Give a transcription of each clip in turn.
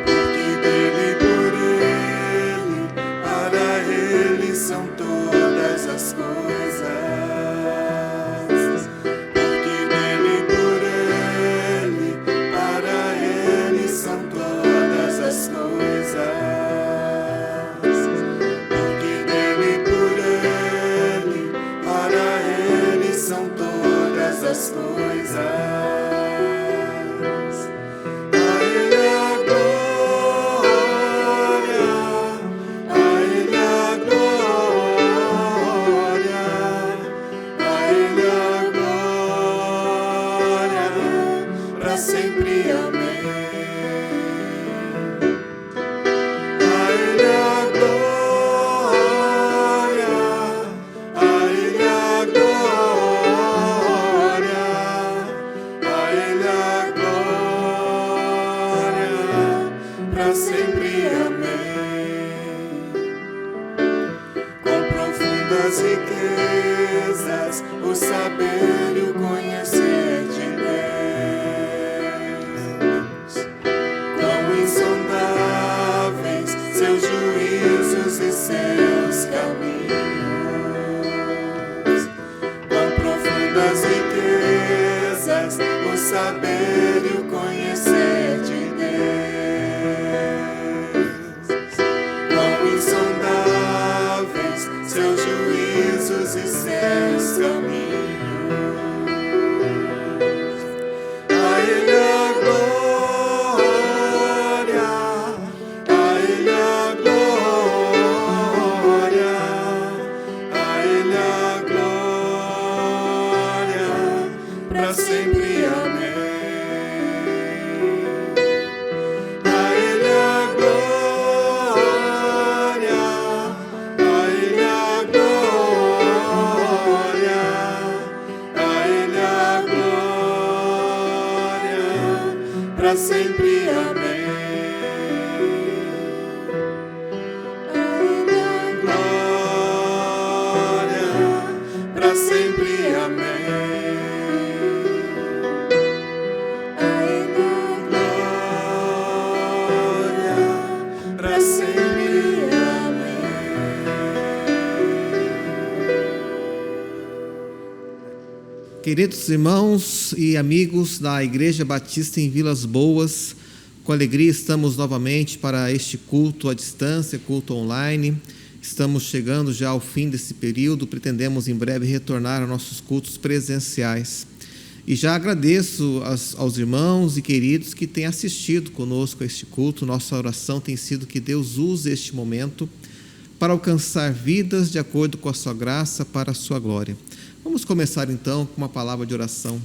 porque dele, por ele, para ele são todas as coisas. Porque dele, por ele, para ele são todas as coisas. Porque dele, por ele, para ele são todas as coisas. Sempre amém. A Ele a glória, a Ele a glória, a Ele a glória, para sempre amém. Com profundas riquezas, o saber e o conhecer de insondáveis seus juízos e seus caminhos, com profundas riquezas, o saber e o conhecer de Deus, com insondáveis seus juízos e seus caminhos. A Ele a glória, para sempre amém. A Ele a glória, a Ele a glória, a Ele a glória, para sempre amém. A Ele a glória, para sempre amém. Queridos irmãos e amigos da Igreja Batista em Vilas Boas, com alegria estamos novamente para este culto à distância, culto online. Estamos chegando já ao fim desse período, pretendemos em breve retornar aos nossos cultos presenciais. E já agradeço aos irmãos e queridos que têm assistido conosco a este culto. Nossa oração tem sido que Deus use este momento para alcançar vidas de acordo com a sua graça, para a sua glória. Vamos começar então com uma palavra de oração.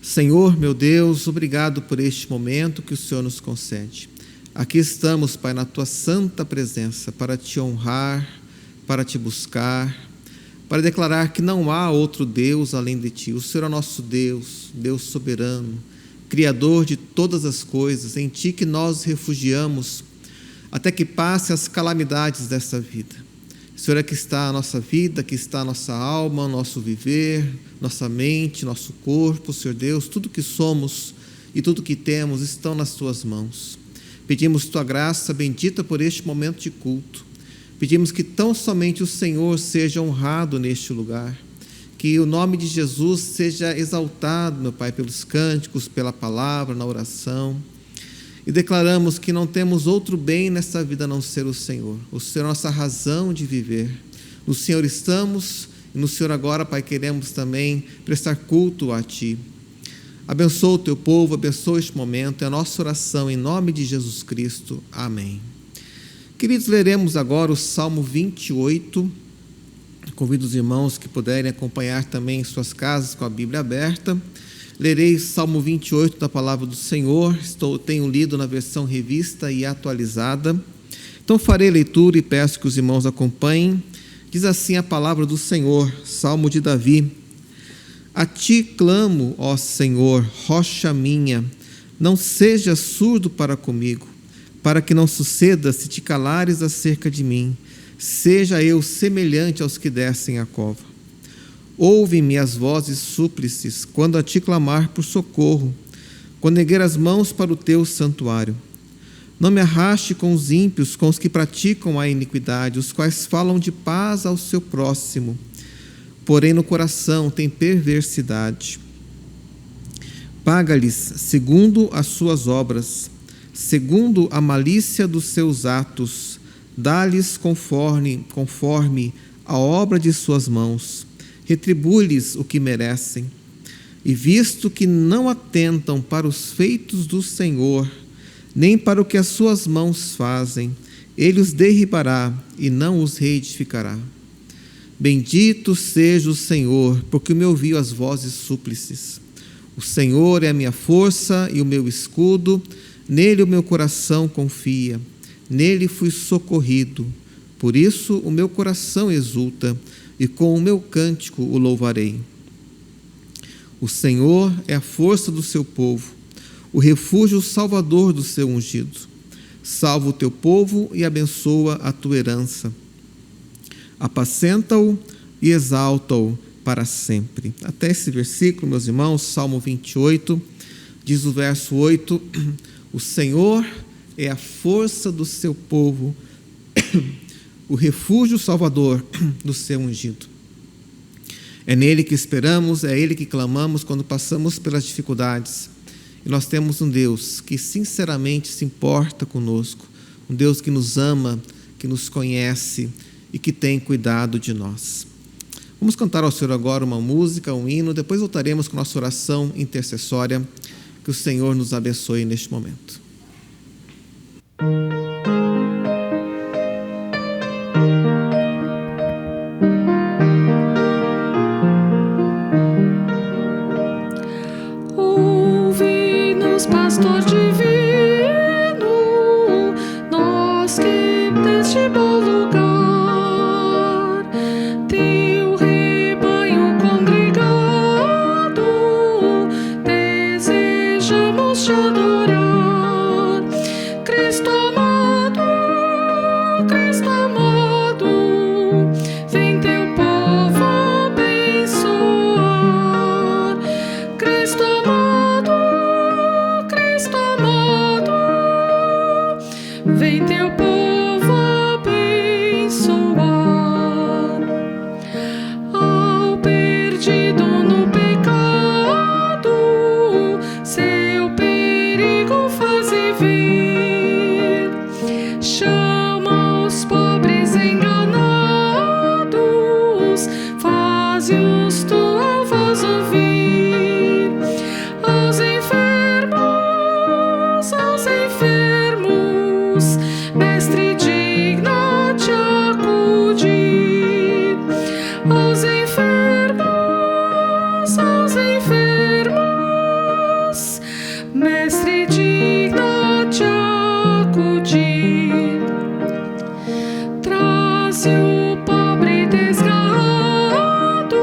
Senhor, meu Deus, obrigado por este momento que o Senhor nos concede. Aqui estamos, Pai, na Tua santa presença, para Te honrar, para Te buscar, para declarar que não há outro Deus além de Ti. O Senhor é nosso Deus, Deus soberano, Criador de todas as coisas, em Ti que nós nos refugiamos, até que passe as calamidades dessa vida. Senhor, é que está a nossa vida, que está a nossa alma, nosso viver, nossa mente, nosso corpo, Senhor Deus, tudo que somos e tudo que temos estão nas Tuas mãos. Pedimos Tua graça bendita por este momento de culto. Pedimos que tão somente o Senhor seja honrado neste lugar, que o nome de Jesus seja exaltado, meu Pai, pelos cânticos, pela palavra, na oração. E declaramos que não temos outro bem nessa vida a não ser o Senhor. O Senhor é a nossa razão de viver. No Senhor estamos e no Senhor agora, Pai, queremos também prestar culto a Ti. Abençoa o Teu povo, abençoa este momento. É a nossa oração em nome de Jesus Cristo. Amém. Queridos, leremos agora o Salmo 28. Convido os irmãos que puderem acompanhar também em suas casas com a Bíblia aberta. Lerei Salmo 28 da Palavra do Senhor, tenho lido na versão revista e atualizada. Então farei leitura e peço que os irmãos acompanhem. Diz assim a Palavra do Senhor, Salmo de Davi. A Ti clamo, ó Senhor, rocha minha, não sejas surdo para comigo, para que não suceda se Te calares acerca de mim, seja eu semelhante aos que descem a cova. Ouve-me as vozes súplices, quando a Ti clamar por socorro. quando erguer as mãos para o teu santuário. Não me arraste com os ímpios, com os que praticam a iniquidade, os quais falam de paz ao seu próximo, porém no coração tem perversidade. Paga-lhes segundo as suas obras, segundo a malícia dos seus atos, dá-lhes conforme a obra de suas mãos, retribui-lhes o que merecem. E visto que não atentam para os feitos do Senhor, nem para o que as suas mãos fazem, ele os derribará e não os reedificará. Bendito seja o Senhor, porque me ouviu as vozes súplices. O Senhor é a minha força e o meu escudo, nele o meu coração confia, nele fui socorrido. Por isso o meu coração exulta, e com o meu cântico o louvarei. O Senhor é a força do seu povo, o refúgio salvador do seu ungido. Salva o teu povo e abençoa a tua herança. Apacenta-o e exalta-o para sempre. Até esse versículo, meus irmãos, Salmo 28, diz o verso 8, o Senhor é a força do seu povo, o refúgio salvador do seu ungido. É nele que esperamos, é ele que clamamos quando passamos pelas dificuldades. E nós temos um Deus que sinceramente se importa conosco, um Deus que nos ama, que nos conhece e que tem cuidado de nós. Vamos cantar ao Senhor agora uma música, um hino, depois voltaremos com nossa oração intercessória. Que o Senhor nos abençoe neste momento. Ouve-nos, pastor divino, nós que deste bom lugar, teu rebanho congregado, desejamos te adorar. Cristo amado, vem teu povo abençoar. Cristo amado, vem teu povo abençoar. Ao perdido no pecado, seu perigo faze ver. Chama os pobres enganados, faze-os tua voz ouvir. Aos enfermos, Mestre, digna-te acudir. Aos enfermos, Mestre, digna-te acudir. Traze o pobre desgarrado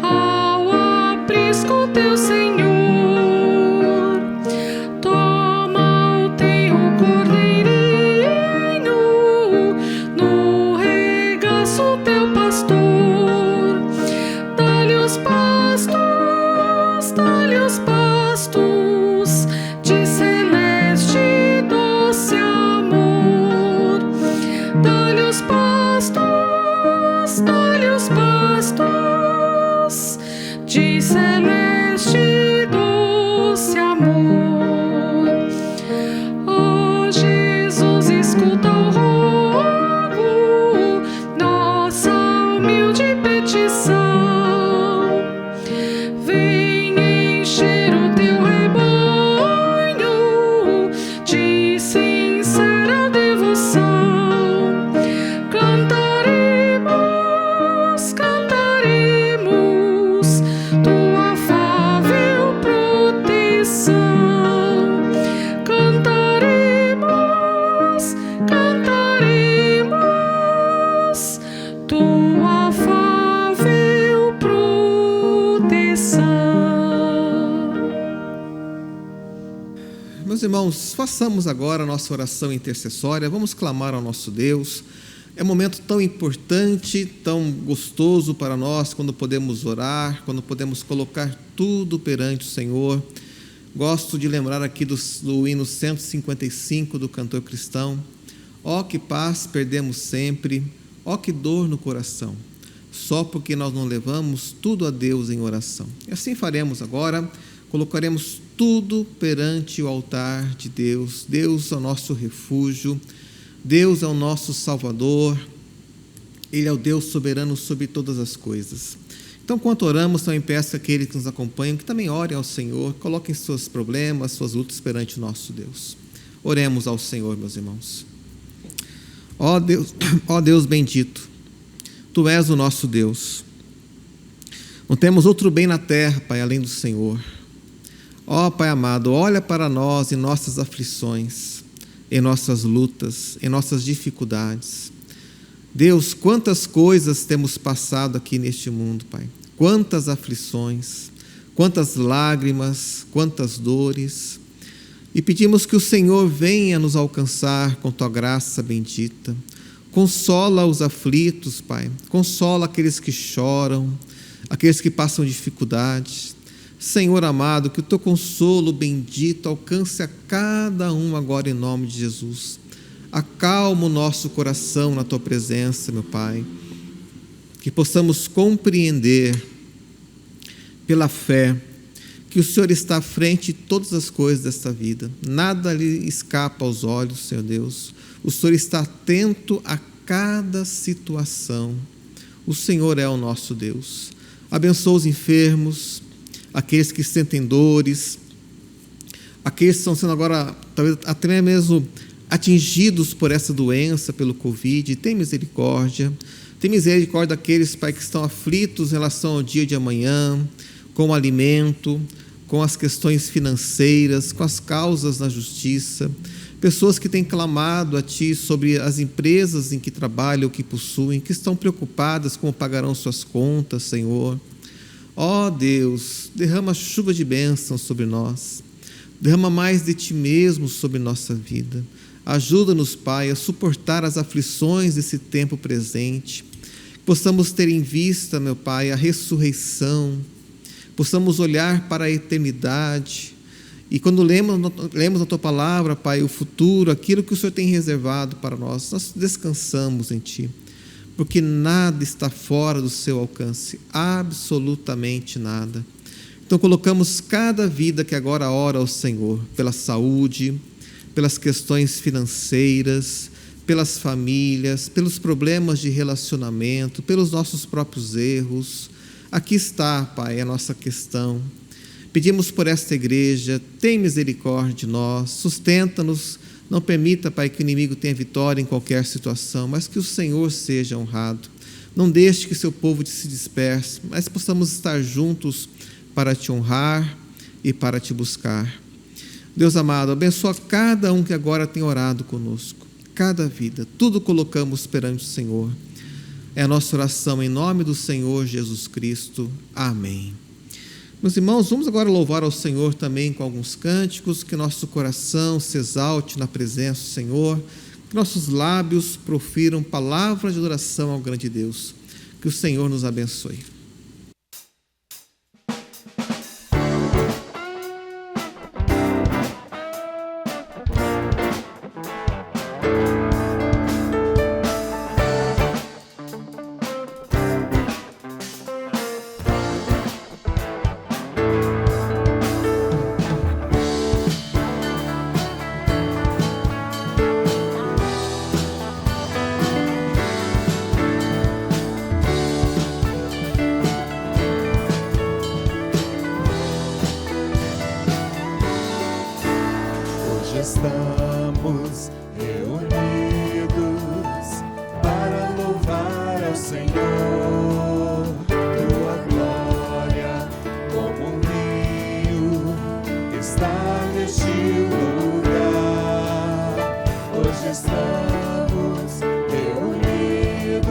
ao aprisco teu Senhor. Toma o teu cordeirinho no regaço teu pastor. Dá-lhe os pastos de celeste e doce amor. Dá-lhe os pastos de celeste e doce amor. Ó Jesus, escuta o rogo, nossa humilde petição. Vem encher o teu rebanho de sincera devoção. Cantaremos tua afável proteção. Cantaremos tua afável proteção. Meus irmãos, façamos agora a nossa oração intercessória, vamos clamar ao nosso Deus. É um momento tão importante, tão gostoso para nós, quando podemos orar, quando podemos colocar tudo perante o Senhor, Gosto de lembrar aqui do hino 155 do cantor cristão. Ó que paz perdemos sempre, ó que dor no coração, só porque nós não levamos tudo a Deus em oração. E assim faremos agora, colocaremos tudo perante o altar de Deus. Deus é o nosso refúgio, Deus é o nosso Salvador, Ele é o Deus soberano sobre todas as coisas. Então, enquanto oramos, também peço àqueles que nos acompanham que também orem ao Senhor, coloquem seus problemas, suas lutas perante o nosso Deus. Oremos ao Senhor, meus irmãos. Ó Deus bendito, Tu és o nosso Deus. Não temos outro bem na terra, Pai, além do Senhor. Ó Pai amado, olha para nós em nossas aflições, em nossas lutas, em nossas dificuldades. Deus, quantas coisas temos passado aqui neste mundo, Pai. Quantas aflições, quantas lágrimas, quantas dores. E pedimos que o Senhor venha nos alcançar com Tua graça bendita. Consola os aflitos, Pai. Consola aqueles que choram, aqueles que passam dificuldades. Senhor amado, que o Teu consolo bendito alcance a cada um agora em nome de Jesus. Acalma o nosso coração na Tua presença, meu Pai. Que possamos compreender pela fé que o Senhor está à frente de todas as coisas desta vida. Nada lhe escapa aos olhos, Senhor Deus. O Senhor está atento a cada situação. O Senhor é o nosso Deus. Abençoa os enfermos, aqueles que sentem dores, aqueles que estão sendo agora, talvez até mesmo atingidos por essa doença, pelo Covid. Tem misericórdia. Tem misericórdia daqueles, Pai, que estão aflitos em relação ao dia de amanhã, com o alimento, com as questões financeiras, com as causas na justiça. Pessoas que têm clamado a Ti sobre as empresas em que trabalham, que possuem, que estão preocupadas como pagarão suas contas, Senhor. Ó Deus, derrama chuva de bênção sobre nós. Derrama mais de Ti mesmo sobre nossa vida. Ajuda-nos, Pai, a suportar as aflições desse tempo presente. Possamos ter em vista, meu Pai, a ressurreição. Possamos olhar para a eternidade. E quando lemos a Tua palavra, Pai, o futuro, aquilo que o Senhor tem reservado para nós, nós descansamos em Ti. Porque nada está fora do Seu alcance. Absolutamente nada. Então colocamos cada vida que agora ora ao Senhor, pela saúde, pelas questões financeiras, pelas famílias, pelos problemas de relacionamento, pelos nossos próprios erros. Aqui está, Pai, a nossa questão. Pedimos por esta igreja, tem misericórdia de nós, sustenta-nos, não permita, Pai, que o inimigo tenha vitória em qualquer situação, mas que o Senhor seja honrado. Não deixe que seu povo se disperse, mas possamos estar juntos para Te honrar e para Te buscar. Deus amado, abençoa cada um que agora tem orado conosco, cada vida, tudo colocamos perante o Senhor. É a nossa oração em nome do Senhor Jesus Cristo. Amém. Meus irmãos, vamos agora louvar ao Senhor também com alguns cânticos, que nosso coração se exalte na presença do Senhor, que nossos lábios profiram palavras de adoração ao grande Deus. Que o Senhor nos abençoe. Estamos reunidos para louvar ao Senhor. Tua glória, como um rio, está neste lugar. Hoje estamos reunidos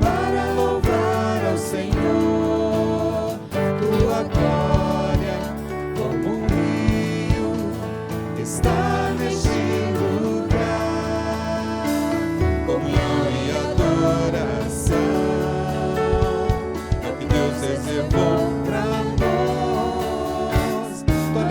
para louvar ao Senhor. Tua glória, como um rio, está neste lugar. Comunhão e adoração é o que Deus reservou para nós. Tua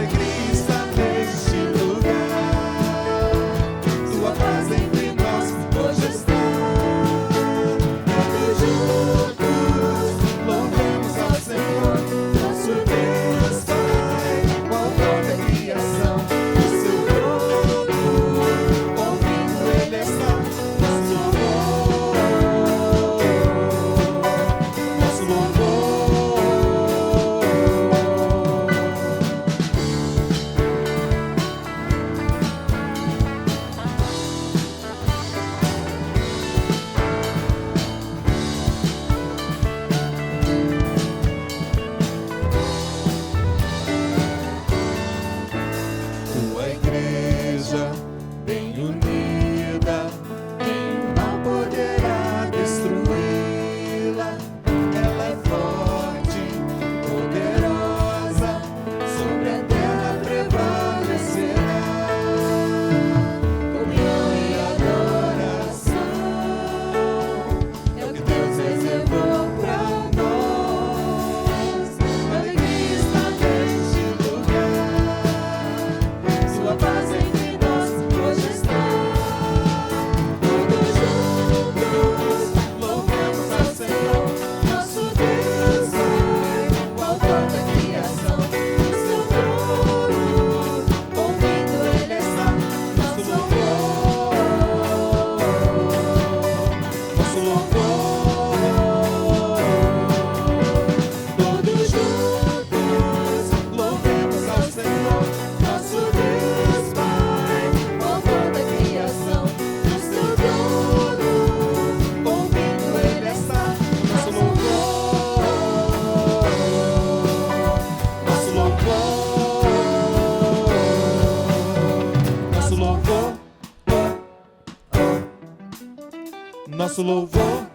nosso louvor,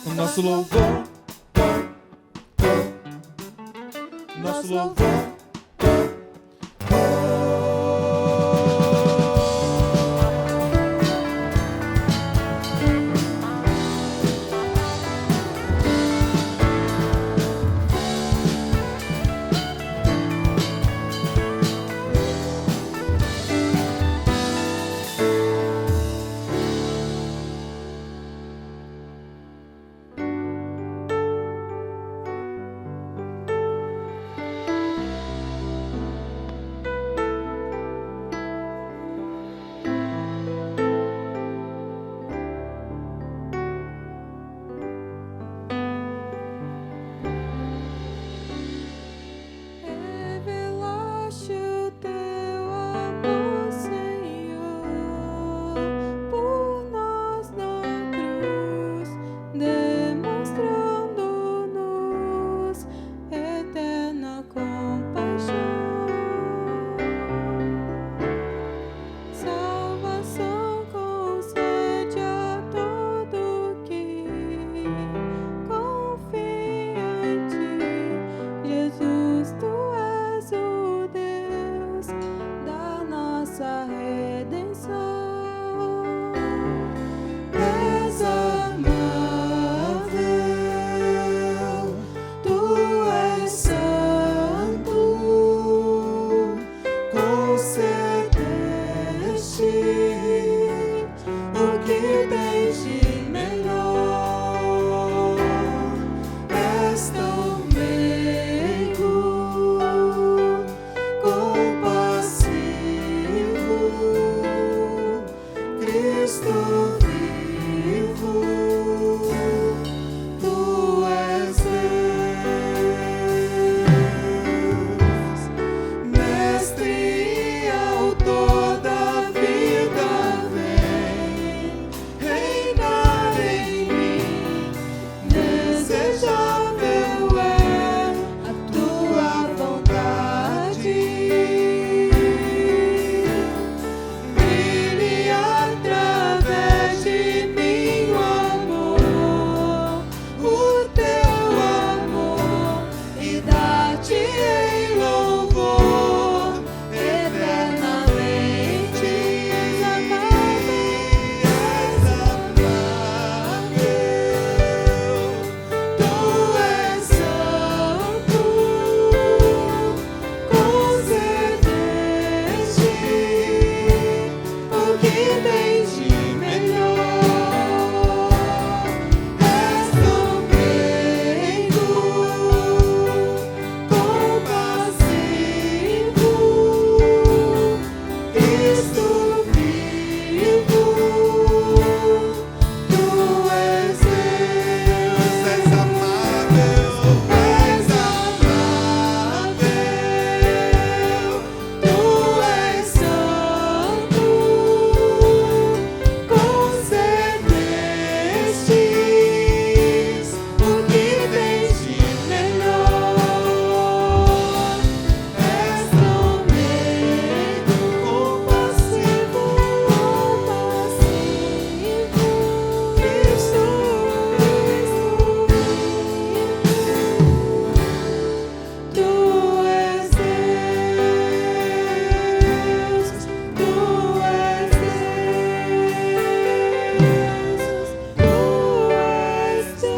o nosso louvor, o nosso louvor. Revelaste o teu amor, Senhor, por nós na cruz, demonstrando-nos eterna compaixão. Salvação concede a todo que confia em ti, Jesus, tu és o Deus da nossa redenção. És amável, tu és santo, concedeste o que tens de melhor. És tão meigo, compassivo, Cristo vivo, tu és Deus, mestre e autor da vida, vem reinar em mim. Desejável é a tua vontade, brilhe através de mim o amor, o teu amor, e dá-te em louvor eternamente. És amável, tu és santo, concedeste o que tens de melhor. És tão meigo, compassivo, Cristo vivo, tu és Deus. És amável, tu és santo, concedeste o que tens de melhor. És tão meigo, compassivo, Cristo vivo, tu és Deus, tu és Deus.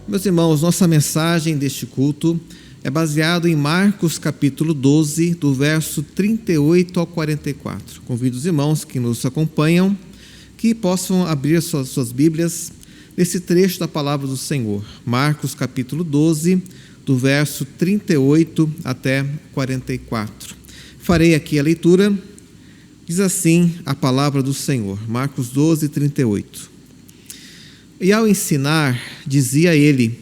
Meus irmãos, nossa mensagem deste culto é baseada em Marcos capítulo 12, do verso 38 ao 44. Convido os irmãos que nos acompanham que possam abrir suas Bíblias nesse trecho da palavra do Senhor. Marcos capítulo 12, do verso 38 até 44. Farei aqui a leitura. Diz assim a palavra do Senhor. Marcos 12, 38. E ao ensinar, dizia ele: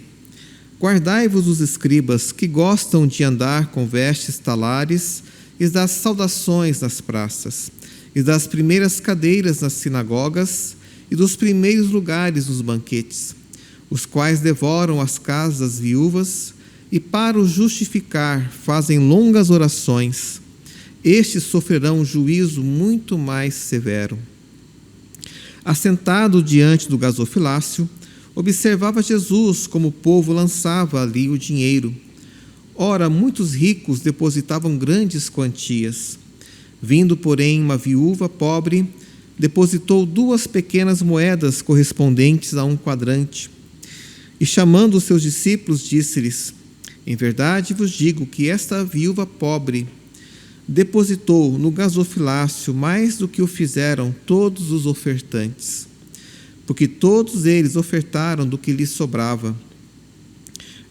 guardai-vos dos escribas que gostam de andar com vestes talares e das saudações nas praças, e das primeiras cadeiras nas sinagogas e dos primeiros lugares nos banquetes, os quais devoram as casas das viúvas e para o justificar fazem longas orações, estes sofrerão um juízo muito mais severo. Assentado diante do gasofilácio, observava Jesus como o povo lançava ali o dinheiro. Ora, muitos ricos depositavam grandes quantias. Vindo, porém, uma viúva pobre, depositou 2 pequenas moedas correspondentes a 1 quadrante. E chamando os seus discípulos, disse-lhes: em verdade vos digo que esta viúva pobre depositou no gasofilácio mais do que o fizeram todos os ofertantes, porque todos eles ofertaram do que lhes sobrava.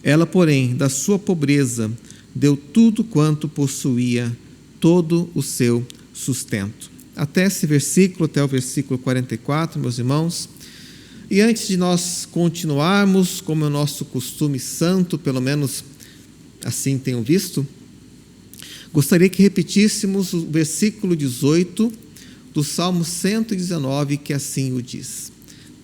Ela, porém, da sua pobreza, deu tudo quanto possuía, todo o seu sustento. Até esse versículo, até o versículo 44, meus irmãos. E antes de nós continuarmos, como é o nosso costume santo, pelo menos assim tenho visto, gostaria que repetíssemos o versículo 18 do Salmo 119, que assim o diz: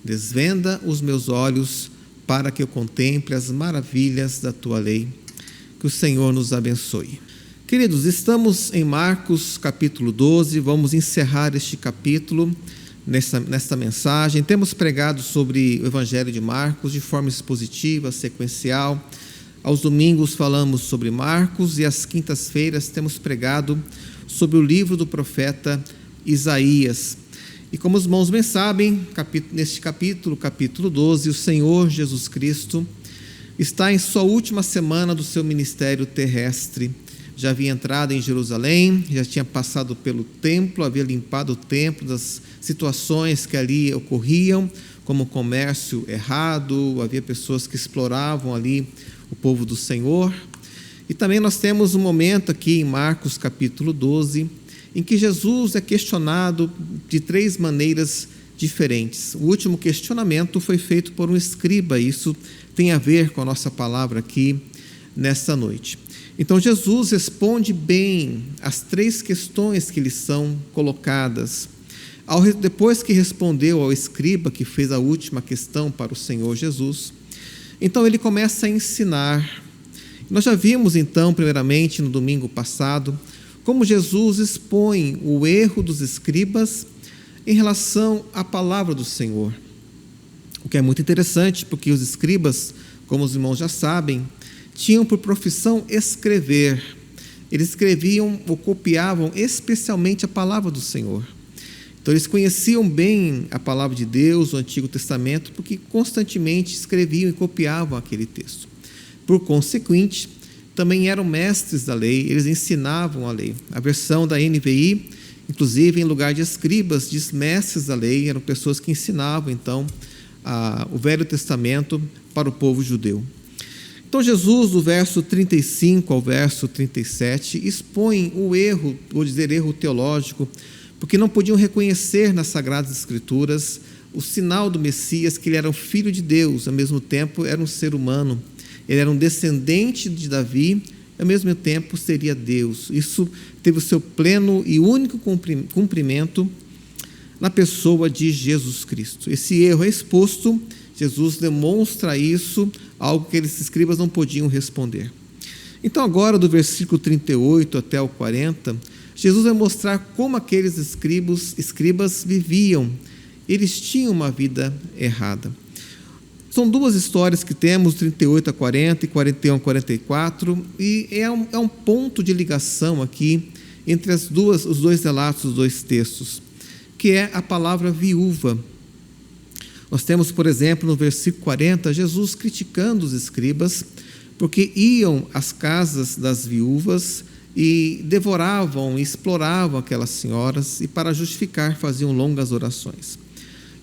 desvenda os meus olhos para que eu contemple as maravilhas da tua lei. Que o Senhor nos abençoe. Queridos, estamos em Marcos capítulo 12, vamos encerrar este capítulo nesta mensagem. Temos pregado sobre o Evangelho de Marcos de forma expositiva, sequencial. Aos domingos falamos sobre Marcos e às quintas-feiras temos pregado sobre o livro do profeta Isaías. E como os irmãos bem sabem, neste capítulo 12, o Senhor Jesus Cristo está em sua última semana do seu ministério terrestre. Já havia entrado em Jerusalém, já tinha passado pelo templo, havia limpado o templo das situações que ali ocorriam, como comércio errado, havia pessoas que exploravam ali o povo do Senhor. E também nós temos um momento aqui em Marcos capítulo 12, em que Jesus é questionado de 3 maneiras diferentes. O último questionamento foi feito por um escriba, e isso tem a ver com a nossa palavra aqui nesta noite. Então Jesus responde bem as 3 questões que lhe são colocadas. Depois que respondeu ao escriba que fez a última questão para o Senhor Jesus, então ele começa a ensinar. Nós já vimos então, primeiramente no domingo passado, como Jesus expõe o erro dos escribas em relação à palavra do Senhor. O que é muito interessante, porque os escribas, como os irmãos já sabem, tinham por profissão escrever. Eles escreviam ou copiavam especialmente a palavra do Senhor. Então eles conheciam bem a palavra de Deus, o Antigo Testamento, porque constantemente escreviam e copiavam aquele texto. Por consequente, também eram mestres da lei, eles ensinavam a lei. A versão da NVI, inclusive, em lugar de escribas, diz mestres da lei, eram pessoas que ensinavam, então, o Velho Testamento para o povo judeu. Então, Jesus, do verso 35 ao verso 37, expõe o erro, vou dizer erro teológico, porque não podiam reconhecer nas Sagradas Escrituras o sinal do Messias, que ele era um filho de Deus, ao mesmo tempo era um ser humano. Ele era um descendente de Davi, ao mesmo tempo seria Deus. Isso teve o seu pleno e único cumprimento na pessoa de Jesus Cristo. Esse erro é exposto, Jesus demonstra isso, algo que aqueles escribas não podiam responder. Então agora, do versículo 38 até o 40, Jesus vai mostrar como aqueles escribas viviam. Eles tinham uma vida errada. São 2 histórias que temos, 38 a 40 e 41 a 44, e é um ponto de ligação aqui entre os 2 relatos, os 2 textos, que é a palavra viúva. Nós temos, por exemplo, no versículo 40, Jesus criticando os escribas, porque iam às casas das viúvas e devoravam e exploravam aquelas senhoras, e para justificar faziam longas orações.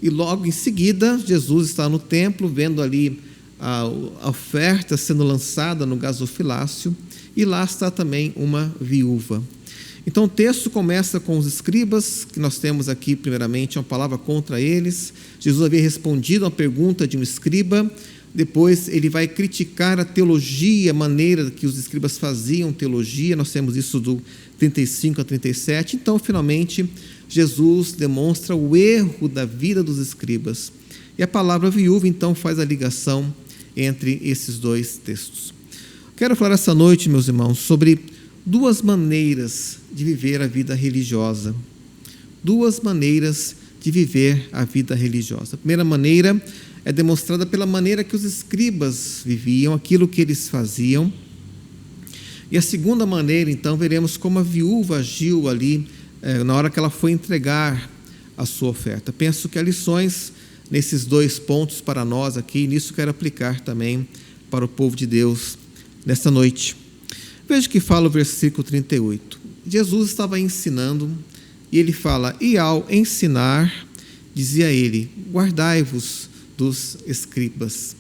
E logo em seguida, Jesus está no templo, vendo ali a oferta sendo lançada no gasofilácio, e lá está também uma viúva. Então o texto começa com os escribas, que nós temos aqui primeiramente uma palavra contra eles. Jesus havia respondido a uma pergunta de um escriba, depois ele vai criticar a teologia, a maneira que os escribas faziam teologia, nós temos isso do 35 a 37, então finalmente Jesus demonstra o erro da vida dos escribas. E a palavra viúva, então, faz a ligação entre esses 2 textos. Quero falar essa noite, meus irmãos, sobre duas maneiras de viver a vida religiosa. Duas maneiras de viver a vida religiosa. A primeira maneira é demonstrada pela maneira que os escribas viviam, aquilo que eles faziam. E a segunda maneira, então, veremos como a viúva agiu ali na hora que ela foi entregar a sua oferta. Penso que há lições nesses dois pontos para nós aqui, e nisso quero aplicar também para o povo de Deus nesta noite. Veja que fala o versículo 38. Jesus estava ensinando e ele fala: e ao ensinar, dizia ele, guardai-vos dos escribas.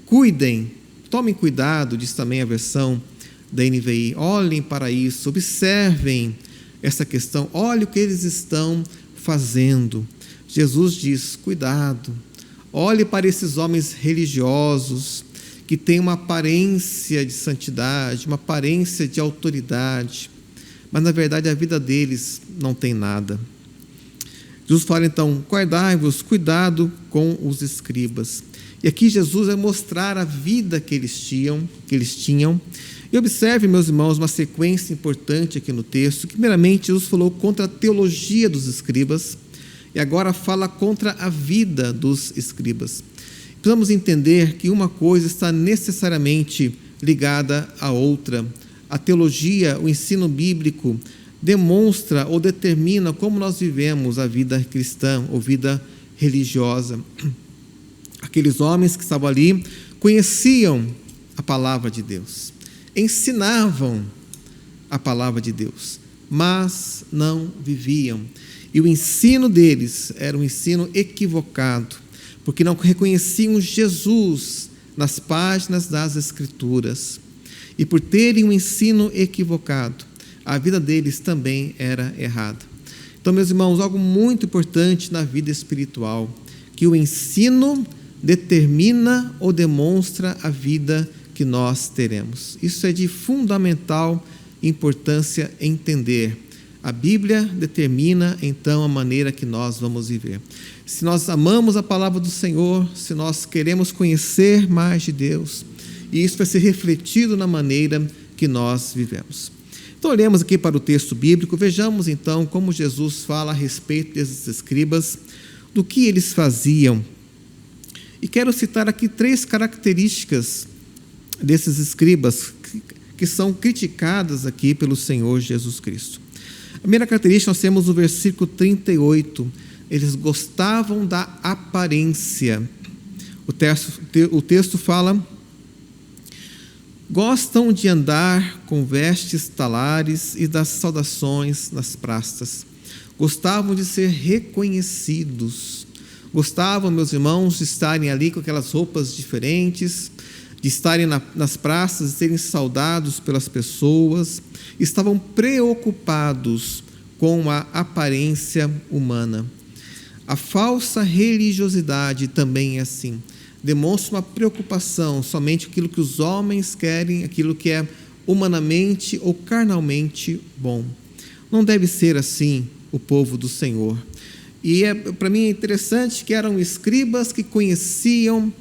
Cuidem, tomem cuidado, diz também a versão da NVI, olhem para isso, observem essa questão, olhem o que eles estão fazendo. Jesus diz, cuidado, olhe para esses homens religiosos que têm uma aparência de santidade, uma aparência de autoridade, mas na verdade a vida deles não tem nada. Jesus fala então, guardai-vos, cuidado com os escribas. E aqui Jesus vai mostrar a vida que eles tinham. E observe, meus irmãos, uma sequência importante aqui no texto. Primeiramente, Jesus falou contra a teologia dos escribas e agora fala contra a vida dos escribas. Precisamos entender que uma coisa está necessariamente ligada à outra. A teologia, o ensino bíblico, demonstra ou determina como nós vivemos a vida cristã ou vida religiosa. Aqueles homens que estavam ali conheciam a palavra de Deus, ensinavam a palavra de Deus, mas não viviam. E o ensino deles era um ensino equivocado, porque não reconheciam Jesus nas páginas das Escrituras. E por terem um ensino equivocado, a vida deles também era errada. Então, meus irmãos, algo muito importante na vida espiritual, que o ensino determina ou demonstra a vida que nós teremos. Isso é de fundamental importância entender. A Bíblia determina, então, a maneira que nós vamos viver. Se nós amamos a palavra do Senhor, se nós queremos conhecer mais de Deus, e isso vai ser refletido na maneira que nós vivemos. Então, olhemos aqui para o texto bíblico, vejamos, então, como Jesus fala a respeito desses escribas, do que eles faziam. E quero citar aqui 3 características desses escribas que são criticadas aqui pelo Senhor Jesus Cristo. A primeira característica nós temos no versículo 38. Eles gostavam da aparência. O texto fala: gostam de andar com vestes talares e das saudações nas praças. Gostavam de ser reconhecidos. Gostavam, meus irmãos, de estarem ali com aquelas roupas diferentes, de estarem nas praças, de serem saudados pelas pessoas. Estavam preocupados com a aparência humana. A falsa religiosidade também é assim. Demonstra uma preocupação somente com aquilo que os homens querem, aquilo que é humanamente ou carnalmente bom. Não deve ser assim o povo do Senhor. E para mim é interessante que eram escribas que conheciam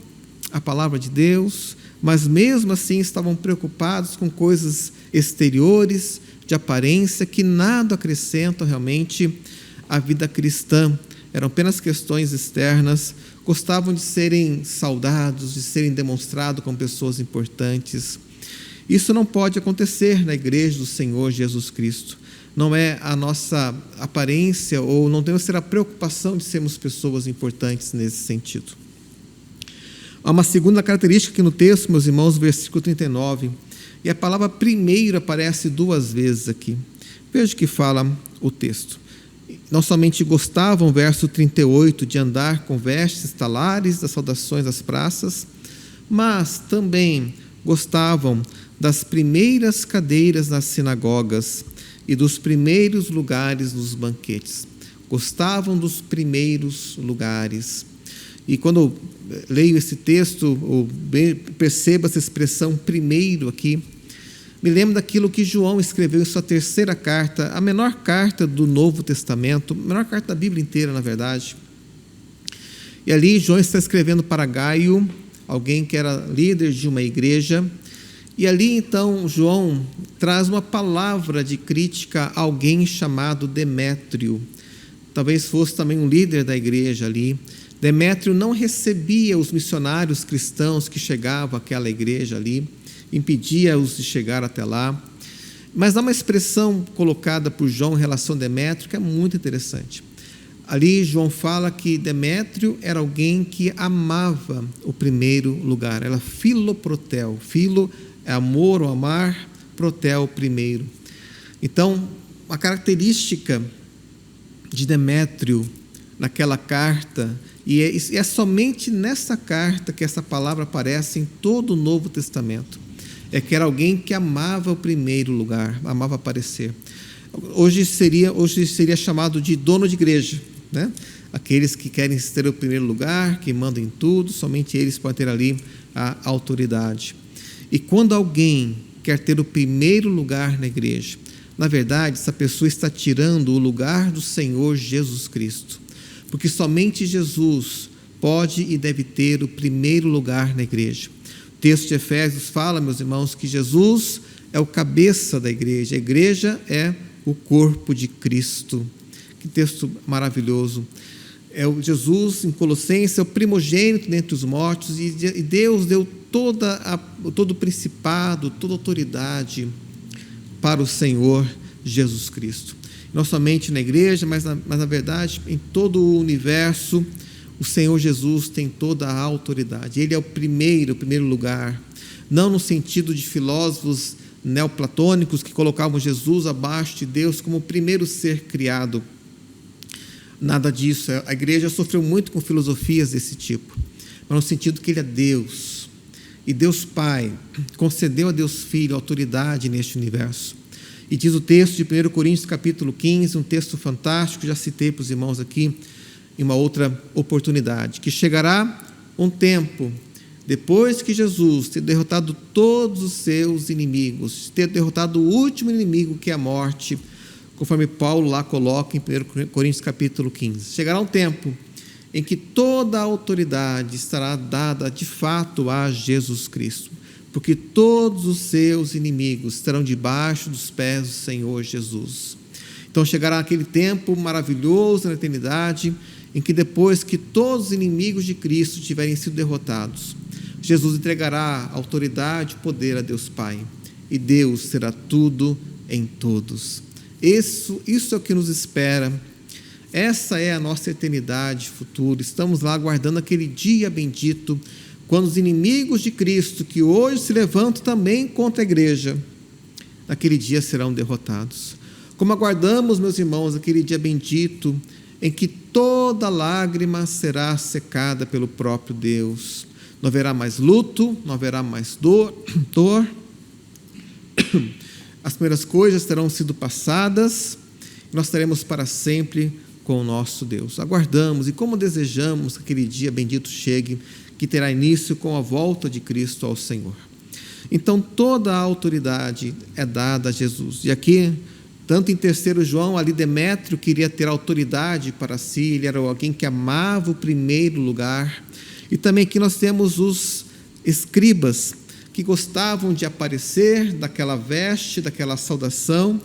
a palavra de Deus, mas mesmo assim estavam preocupados com coisas exteriores, de aparência, que nada acrescentam realmente à vida cristã. Eram apenas questões externas, gostavam de serem saudados, de serem demonstrados como pessoas importantes. Isso não pode acontecer na igreja do Senhor Jesus Cristo. Não é a nossa aparência, ou não temos que ter a preocupação de sermos pessoas importantes nesse sentido. Há uma segunda característica aqui no texto, meus irmãos, versículo 39, e a palavra primeiro aparece 2 vezes aqui. Veja o que fala o texto. Não somente gostavam, verso 38, de andar com vestes talares, das saudações às praças, mas também gostavam das primeiras cadeiras nas sinagogas e dos primeiros lugares nos banquetes. Gostavam dos primeiros lugares. E quando eu leio esse texto, eu percebo essa expressão primeiro aqui, me lembro daquilo que João escreveu em sua 3ª carta, a menor carta do Novo Testamento, a menor carta da Bíblia inteira, na verdade. E ali João está escrevendo para Gaio, alguém que era líder de uma igreja, E ali, então, João traz uma palavra de crítica a alguém chamado Demétrio. Talvez fosse também um líder da igreja ali. Demétrio não recebia os missionários cristãos que chegavam àquela igreja ali, impedia-os de chegar até lá. Mas há uma expressão colocada por João em relação a Demétrio que é muito interessante. Ali João fala que Demétrio era alguém que amava o primeiro lugar. Era filoprotel. Filo é amor ou amar, protel primeiro. Então, a característica de Demétrio naquela carta, e é somente nessa carta que essa palavra aparece em todo o Novo Testamento, é que era alguém que amava o primeiro lugar, amava aparecer. Hoje seria chamado de dono de igreja, né? Aqueles que querem ter o primeiro lugar, que mandam em tudo, somente eles podem ter ali a autoridade. E quando alguém quer ter o primeiro lugar na igreja, na verdade, essa pessoa está tirando o lugar do Senhor Jesus Cristo, porque somente Jesus pode e deve ter o primeiro lugar na igreja. O texto de Efésios fala, meus irmãos, que Jesus é o cabeça da igreja, a igreja é o corpo de Cristo. Que texto maravilhoso. Jesus, em Colossenses, é o primogênito dentre os mortos, e Deus deu todo o principado, toda a autoridade para o Senhor Jesus Cristo. Não somente na igreja, mas na verdade, em todo o universo, o Senhor Jesus tem toda a autoridade. Ele é o primeiro lugar, não no sentido de filósofos neoplatônicos que colocavam Jesus abaixo de Deus como o primeiro ser criado. Nada disso. A igreja sofreu muito com filosofias desse tipo, mas no sentido que Ele é Deus, e Deus Pai concedeu a Deus Filho autoridade neste universo. E diz o texto de 1 Coríntios capítulo 15, um texto fantástico, já citei para os irmãos aqui em uma outra oportunidade, que chegará um tempo, depois que Jesus ter derrotado todos os seus inimigos, ter derrotado o último inimigo, que é a morte, conforme Paulo lá coloca em 1 Coríntios capítulo 15. Chegará um tempo em que toda a autoridade estará dada de fato a Jesus Cristo, porque todos os seus inimigos estarão debaixo dos pés do Senhor Jesus. Então chegará aquele tempo maravilhoso na eternidade, em que depois que todos os inimigos de Cristo tiverem sido derrotados, Jesus entregará autoridade e poder a Deus Pai, e Deus será tudo em todos. Isso é o que nos espera. Essa é a nossa eternidade futura. Estamos lá aguardando aquele dia bendito, quando os inimigos de Cristo, que hoje se levantam também contra a igreja, naquele dia serão derrotados. Como aguardamos, meus irmãos, aquele dia bendito, em que toda lágrima será secada pelo próprio Deus. Não haverá mais luto, não haverá mais dor. As primeiras coisas terão sido passadas, e nós estaremos para sempre com o nosso Deus. Aguardamos e como desejamos que aquele dia bendito chegue, que terá início com a volta de Cristo ao Senhor. Então toda a autoridade é dada a Jesus. E aqui, tanto em 3 João, ali Demétrio queria ter autoridade para si, ele era alguém que amava o primeiro lugar. E também aqui nós temos os escribas, que gostavam de aparecer, daquela veste, daquela saudação,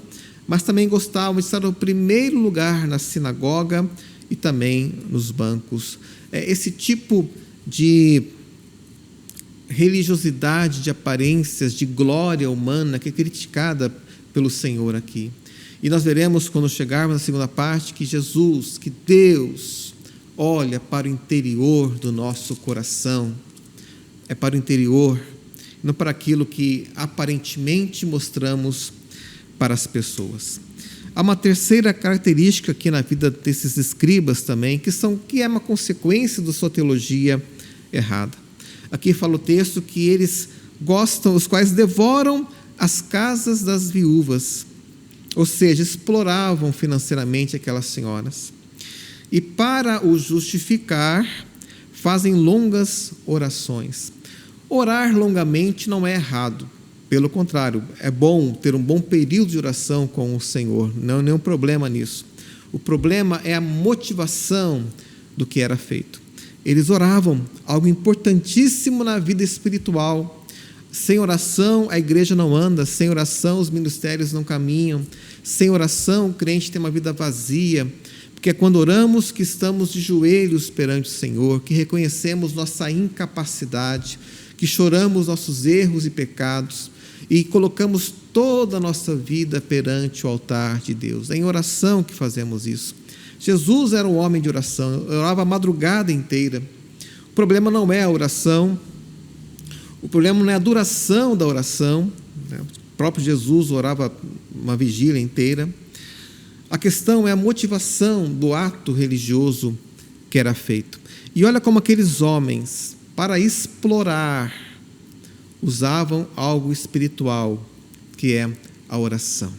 mas também gostavam de estar no primeiro lugar na sinagoga e também nos bancos. Esse tipo de religiosidade, de aparências, de glória humana que é criticada pelo Senhor aqui. E nós veremos, quando chegarmos na segunda parte, que Jesus, que Deus, olha para o interior do nosso coração. É para o interior, não para aquilo que aparentemente mostramos para as pessoas. Há uma terceira característica aqui na vida desses escribas também, que é uma consequência da sua teologia errada. Aqui fala o texto que eles gostam, os quais devoram as casas das viúvas, ou seja, exploravam financeiramente aquelas senhoras. E para o justificar, fazem longas orações. Orar longamente não é errado, pelo contrário, é bom ter um bom período de oração com o Senhor, não há nenhum problema nisso. O problema é a motivação do que era feito. Eles oravam, algo importantíssimo na vida espiritual. Sem oração, a igreja não anda. Sem oração, os ministérios não caminham. Sem oração, o crente tem uma vida vazia. Porque é quando oramos que estamos de joelhos perante o Senhor, que reconhecemos nossa incapacidade, que choramos nossos erros e pecados e colocamos toda a nossa vida perante o altar de Deus. É em oração que fazemos isso. Jesus era um homem de oração, orava a madrugada inteira. O problema não é a oração, o problema não é a duração da oração, né? O próprio Jesus orava uma vigília inteira. A questão é a motivação do ato religioso que era feito. E olha como aqueles homens, para explorar, usavam algo espiritual, que é a oração,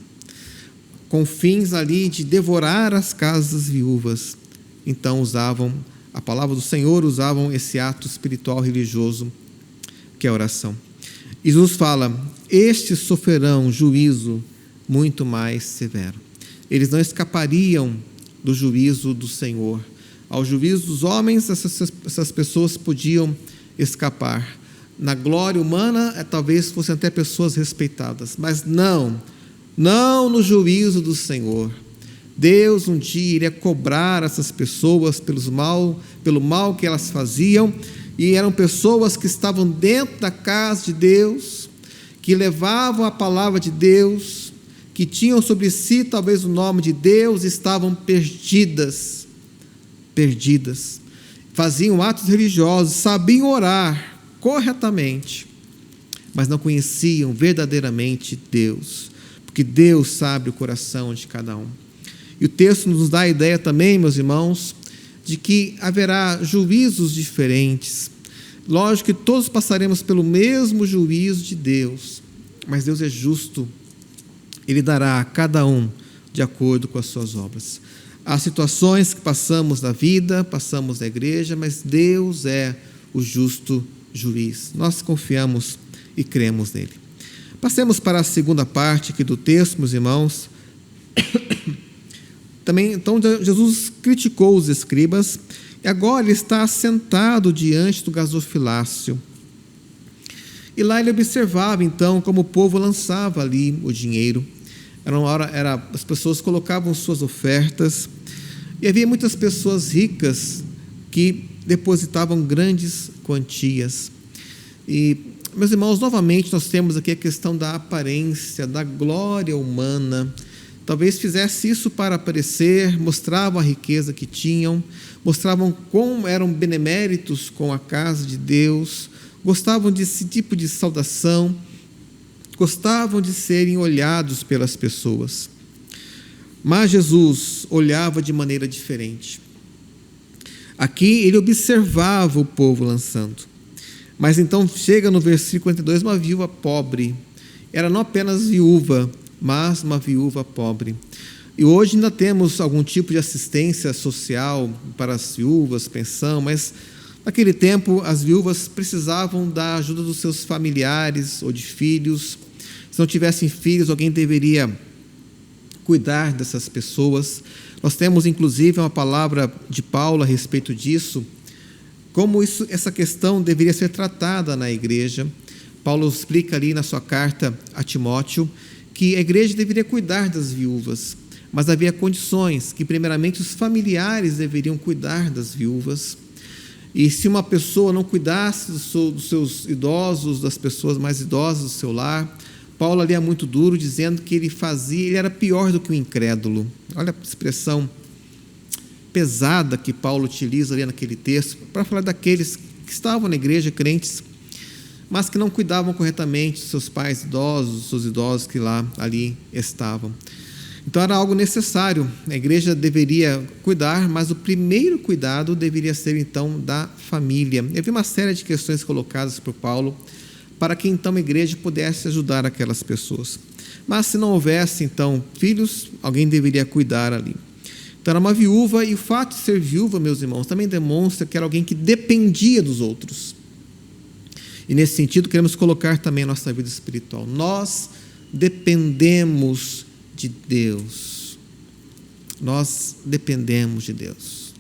com fins ali de devorar as casas viúvas. Então usavam a palavra do Senhor, usavam esse ato espiritual religioso, que é a oração. Jesus fala: estes sofrerão juízo muito mais severo. Eles não escapariam do juízo do Senhor. Ao juízo dos homens, essas pessoas podiam escapar. Na glória humana, talvez fossem até pessoas respeitadas, mas não no juízo do Senhor. Deus um dia iria cobrar essas pessoas pelo mal que elas faziam, e eram pessoas que estavam dentro da casa de Deus, que levavam a palavra de Deus, que tinham sobre si talvez o nome de Deus, estavam perdidas, faziam atos religiosos, sabiam orar corretamente, mas não conheciam verdadeiramente Deus, porque Deus sabe o coração de cada um. E o texto nos dá a ideia também, meus irmãos, de que haverá juízos diferentes. Lógico que todos passaremos pelo mesmo juízo de Deus, mas Deus é justo. Ele dará a cada um de acordo com as suas obras. Há situações que passamos na vida, passamos na igreja, mas Deus é o justo juiz. Nós confiamos e cremos nele. Passemos para a segunda parte aqui do texto, meus irmãos. Também, então, Jesus criticou os escribas, e agora ele está sentado diante do gasofilácio. E lá ele observava, então, como o povo lançava ali o dinheiro. As pessoas colocavam suas ofertas, e havia muitas pessoas ricas que depositavam grandes quantias. E, meus irmãos, novamente nós temos aqui a questão da aparência, da glória humana. Talvez fizesse isso para aparecer, mostravam a riqueza que tinham, mostravam como eram beneméritos com a casa de Deus, gostavam desse tipo de saudação, gostavam de serem olhados pelas pessoas. Mas Jesus olhava de maneira diferente. Aqui ele observava o povo lançando. Mas então chega no versículo 42, uma viúva pobre. Era não apenas viúva, mas uma viúva pobre. E hoje ainda temos algum tipo de assistência social para as viúvas, pensão, mas naquele tempo as viúvas precisavam da ajuda dos seus familiares ou de filhos. Se não tivessem filhos, alguém deveria cuidar dessas pessoas. Nós temos inclusive uma palavra de Paulo a respeito disso, como essa questão deveria ser tratada na igreja. Paulo explica ali na sua carta a Timóteo que a igreja deveria cuidar das viúvas, mas havia condições que primeiramente os familiares deveriam cuidar das viúvas. E se uma pessoa não cuidasse dos seus idosos, das pessoas mais idosas do seu lar, Paulo ali é muito duro, dizendo que ele era pior do que o incrédulo. Olha a expressão pesada que Paulo utiliza ali naquele texto, para falar daqueles que estavam na igreja, crentes, mas que não cuidavam corretamente dos seus pais idosos, dos seus idosos que ali estavam. Então era algo necessário, a igreja deveria cuidar, mas o primeiro cuidado deveria ser então da família. Havia uma série de questões colocadas por Paulo, para que então a igreja pudesse ajudar aquelas pessoas. Mas se não houvesse então filhos, alguém deveria cuidar ali. Então era uma viúva, e o fato de ser viúva, meus irmãos, também demonstra que era alguém que dependia dos outros. E nesse sentido queremos colocar também a nossa vida espiritual. Nós dependemos de Deus. Nós dependemos de Deus.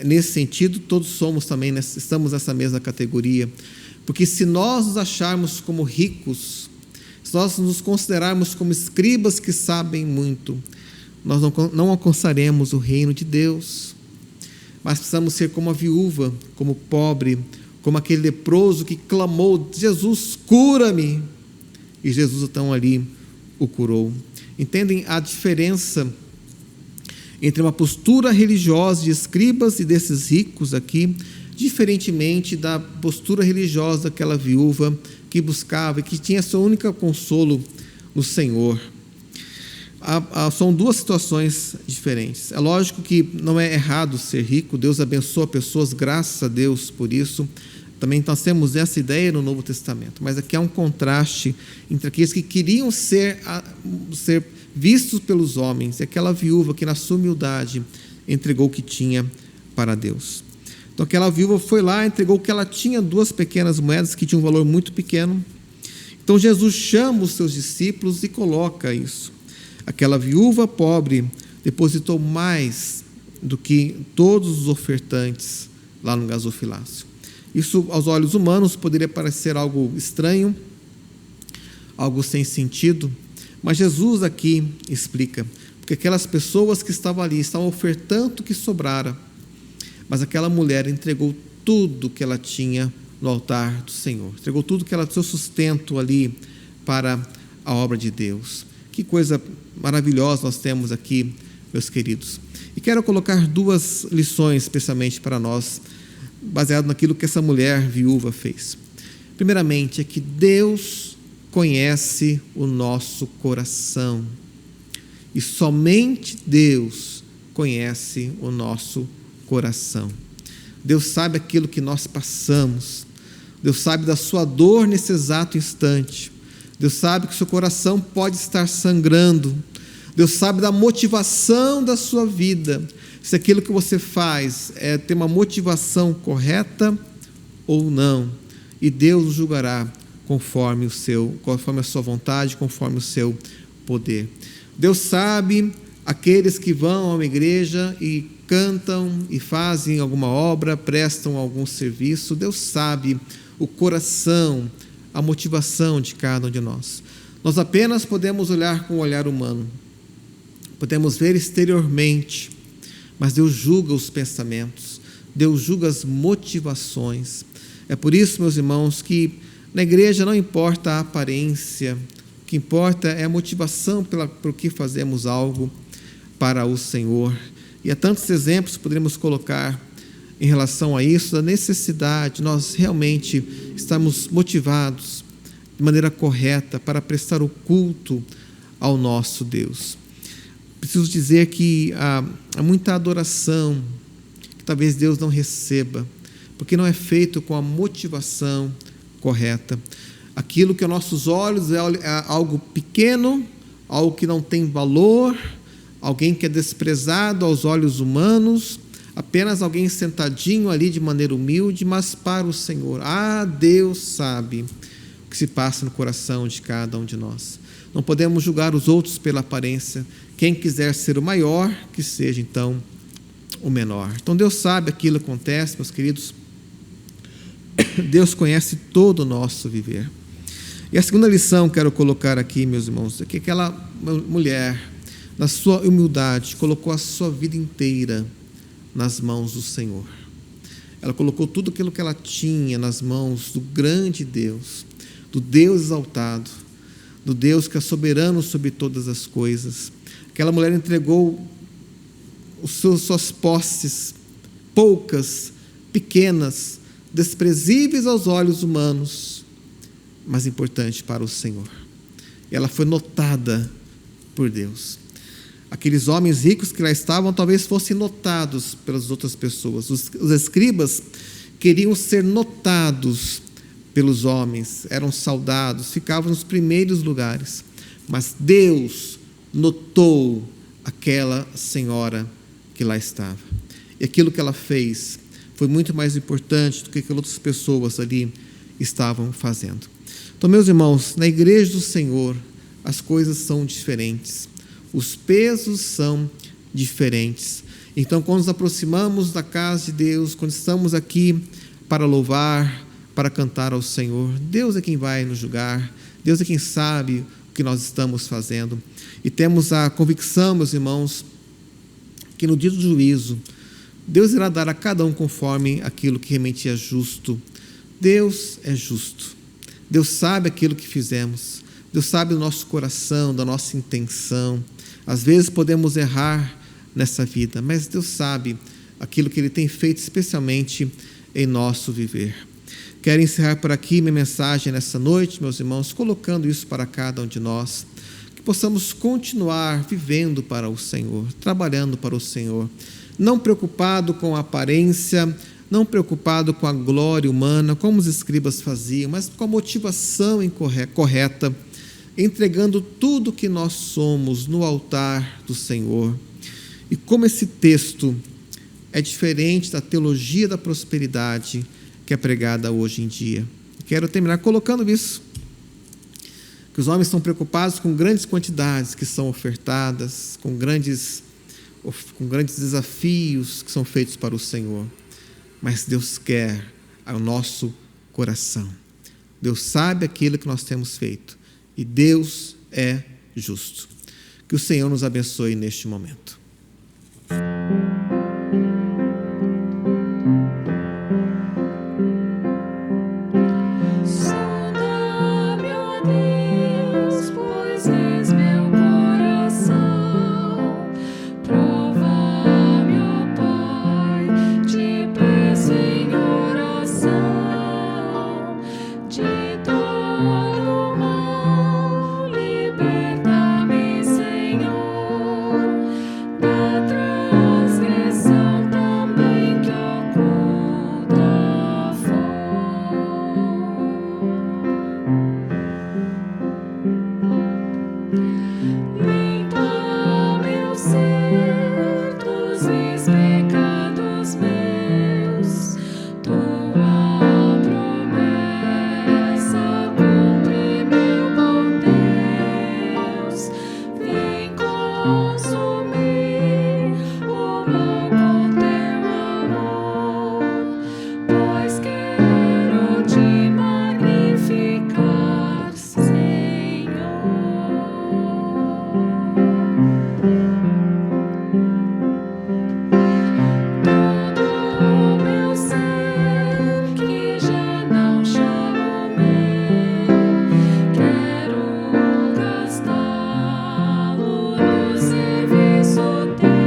Nesse sentido, todos somos também, estamos nessa mesma categoria. Porque se nós nos acharmos como ricos, se nós nos considerarmos como escribas que sabem muito, nós não alcançaremos o reino de Deus. Mas precisamos ser como a viúva, como o pobre, como aquele leproso que clamou: Jesus, cura-me! E Jesus então ali o curou. Entendem a diferença entre uma postura religiosa de escribas e desses ricos aqui, diferentemente da postura religiosa daquela viúva que buscava e que tinha seu único consolo no Senhor. São duas situações diferentes. É lógico que não é errado ser rico, Deus abençoa pessoas, graças a Deus por isso. Também nós temos essa ideia no Novo Testamento, mas aqui há um contraste entre aqueles que queriam ser vistos pelos homens e aquela viúva que na sua humildade entregou o que tinha para Deus. Então aquela viúva foi lá, entregou o que ela tinha, 2 pequenas moedas que tinham um valor muito pequeno. Então Jesus chama os seus discípulos e coloca isso. Aquela viúva pobre depositou mais do que todos os ofertantes lá no gasofilácio. Isso, aos olhos humanos, poderia parecer algo estranho, algo sem sentido, mas Jesus aqui explica, porque aquelas pessoas que estavam ali estavam ofertando o que sobrara, mas aquela mulher entregou tudo que ela tinha no altar do Senhor, entregou tudo que ela, seu sustento ali para a obra de Deus. Que coisa maravilhosa nós temos aqui, meus queridos. E quero colocar 2 lições especialmente para nós, baseado naquilo que essa mulher viúva fez. Primeiramente, é que Deus conhece o nosso coração. E somente Deus conhece o nosso coração. Deus sabe aquilo que nós passamos. Deus sabe da sua dor nesse exato instante. Deus sabe que o seu coração pode estar sangrando. Deus sabe da motivação da sua vida. Se aquilo que você faz ter uma motivação correta ou não. E Deus julgará conforme a sua vontade, conforme o seu poder. Deus sabe aqueles que vão a uma igreja e cantam e fazem alguma obra, prestam algum serviço. Deus sabe o coração, a motivação de cada um de nós. Nós apenas podemos olhar com o olhar humano, podemos ver exteriormente, mas Deus julga os pensamentos, Deus julga as motivações. É por isso, meus irmãos, que na igreja não importa a aparência, o que importa é a motivação por que fazemos algo para o Senhor. E há tantos exemplos que poderíamos colocar em relação a isso, da necessidade, nós realmente estamos motivados de maneira correta para prestar o culto ao nosso Deus. Preciso dizer que há muita adoração que talvez Deus não receba, porque não é feito com a motivação correta. Aquilo que aos nossos olhos é algo pequeno, algo que não tem valor, alguém que é desprezado aos olhos humanos, apenas alguém sentadinho ali de maneira humilde, mas para o Senhor, Deus sabe o que se passa no coração de cada um de nós. Não podemos julgar os outros pela aparência. Quem quiser ser o maior, que seja então o menor. Então Deus sabe aquilo que acontece, meus queridos. Deus conhece todo o nosso viver. E a segunda lição que quero colocar aqui, meus irmãos, é que aquela mulher, na sua humildade, colocou a sua vida inteira nas mãos do Senhor. Ela colocou tudo aquilo que ela tinha nas mãos do grande Deus, do Deus exaltado, do Deus que é soberano sobre todas as coisas. Aquela mulher entregou suas posses, poucas, pequenas, desprezíveis aos olhos humanos, mas importante para o Senhor. Ela foi notada por Deus. Aqueles homens ricos que lá estavam talvez fossem notados pelas outras pessoas. Os escribas queriam ser notados pelos homens, eram saudados, ficavam nos primeiros lugares. Mas Deus notou aquela senhora que lá estava. E aquilo que ela fez foi muito mais importante do que aquelas outras pessoas ali estavam fazendo. Então, meus irmãos, na igreja do Senhor, as coisas são diferentes. Os pesos são diferentes. Então, quando nos aproximamos da casa de Deus, quando estamos aqui para louvar, para cantar ao Senhor. Deus é quem vai nos julgar, Deus é quem sabe o que nós estamos fazendo. E temos a convicção, meus irmãos, que no dia do juízo, Deus irá dar a cada um conforme aquilo que realmente é justo. Deus é justo. Deus sabe aquilo que fizemos. Deus sabe do nosso coração, da nossa intenção. Às vezes podemos errar nessa vida, mas Deus sabe aquilo que Ele tem feito, especialmente em nosso viver. Quero encerrar por aqui minha mensagem nessa noite, meus irmãos, colocando isso para cada um de nós, que possamos continuar vivendo para o Senhor, trabalhando para o Senhor, não preocupado com a aparência, não preocupado com a glória humana, como os escribas faziam, mas com a motivação correta, entregando tudo que nós somos no altar do Senhor. E como esse texto é diferente da teologia da prosperidade que é pregada hoje em dia. Quero terminar colocando isso, que os homens estão preocupados com grandes quantidades que são ofertadas, com grandes desafios que são feitos para o Senhor. Mas Deus quer o nosso coração. Deus sabe aquilo que nós temos feito. E Deus é justo. Que o Senhor nos abençoe neste momento. Sonda-me, ó Deus, pois vês meu coração. Prova-me, ó Pai, te peço em oração. De todo mal, liberta-me, Senhor, da transgressão também que oculta for. Limpa meu ser dos vis pecados meus, tua promessa cumpre, meu bom Deus. Vem consumir o mal com teu amor, pois quero te magnificar, Senhor. Todo o meu ser que já não chamo meu, quero gastá-lo no serviço teu.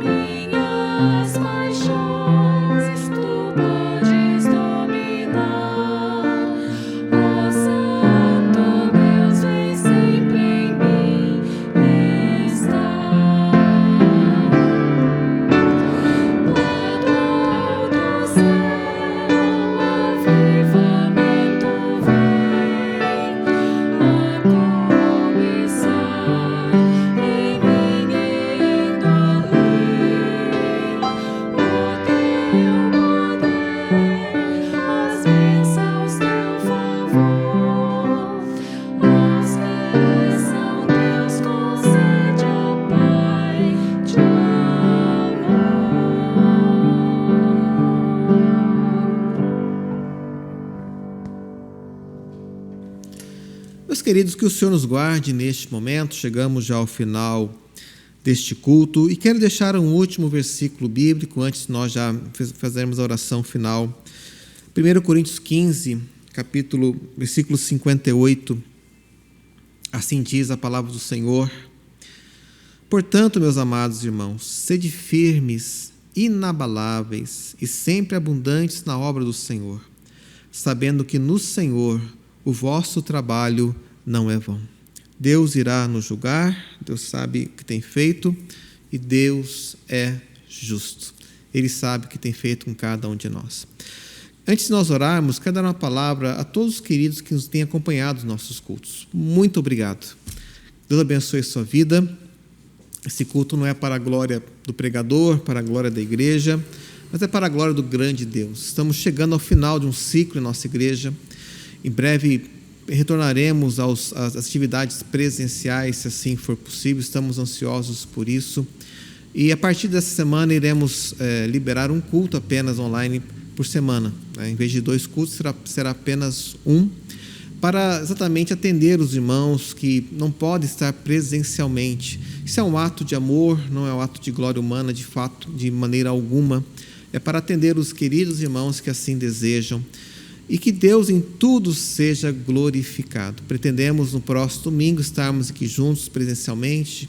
Minhas paixões tu podes dominar. Ó Santo Deus, vem sempre em mim estar. Lá do alto céu, avivamento vem a começar em mim e indo além. O teu poder, as bênçãos, teu favor, aos que são teus concede, ó Pai, de Meus queridos, que o Senhor nos guarde neste momento. Chegamos já ao final deste culto e quero deixar um último versículo bíblico antes de nós já fazermos a oração final. 1 Coríntios 15, versículo 58. Assim diz a palavra do Senhor: portanto, meus amados irmãos, sede firmes, inabaláveis e sempre abundantes na obra do Senhor, sabendo que no Senhor o vosso trabalho não é vão. Deus irá nos julgar, Deus sabe o que tem feito e Deus é justo. Ele sabe o que tem feito com cada um de nós. Antes de nós orarmos, quero dar uma palavra a todos os queridos que nos têm acompanhado nos nossos cultos. Muito obrigado. Deus abençoe a sua vida. Esse culto não é para a glória do pregador, para a glória da igreja, mas é para a glória do grande Deus. Estamos chegando ao final de um ciclo em nossa igreja. Em breve retornaremos às atividades presenciais, se assim for possível. Estamos ansiosos por isso. E a partir dessa semana iremos liberar um culto apenas online por semana, né? Em vez de 2 cultos, será apenas um, para exatamente atender os irmãos que não podem estar presencialmente. Isso é um ato de amor, não é um ato de glória humana, de fato, de maneira alguma. É para atender os queridos irmãos que assim desejam. E que Deus em tudo seja glorificado. Pretendemos no próximo domingo estarmos aqui juntos presencialmente,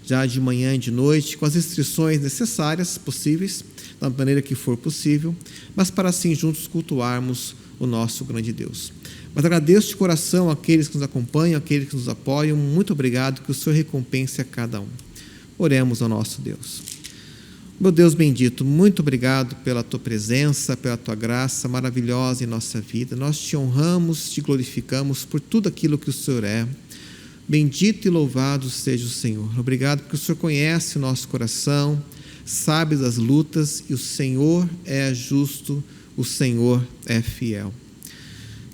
já de manhã e de noite, com as restrições necessárias, possíveis, da maneira que for possível, mas para assim juntos cultuarmos o nosso grande Deus. Mas agradeço de coração àqueles que nos acompanham, àqueles que nos apoiam. Muito obrigado, que o Senhor recompense a cada um. Oremos ao nosso Deus. Meu Deus bendito, muito obrigado pela Tua presença, pela Tua graça maravilhosa em nossa vida. Nós Te honramos, Te glorificamos por tudo aquilo que o Senhor é. Bendito e louvado seja o Senhor. Obrigado porque o Senhor conhece o nosso coração, sabe das lutas, e o Senhor é justo, o Senhor é fiel.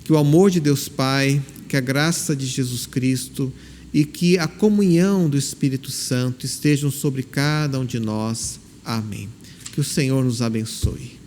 Que o amor de Deus Pai, que a graça de Jesus Cristo e que a comunhão do Espírito Santo estejam sobre cada um de nós. Amém. Que o Senhor nos abençoe.